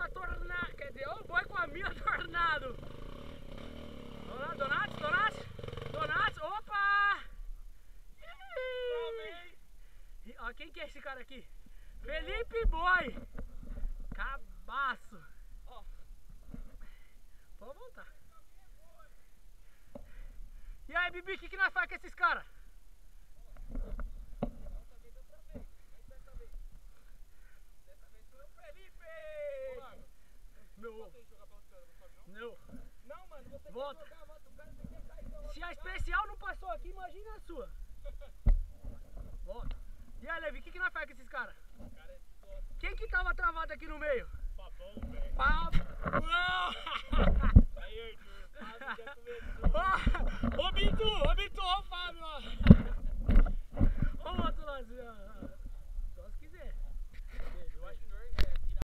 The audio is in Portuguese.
a tornado, quer dizer, o boi com a minha tornado. Vamos lá, Donatos, opa! E, ó, quem que é esse cara aqui? Felipe Boi! Cabaço! Ó. Pode voltar. E aí, Bibi, o que nós faz com esses caras? Não, mano, você volta. quer jogar, volta, o cara tem que cair então. Se a especial não passou aqui, imagina a sua. Volta. E aí, Levi, o que nós faz com esses caras? Quem que tava travado aqui no meio? Papão, velho. Aí, Arthur. Ô, Bintu, ó o Fábio, ó.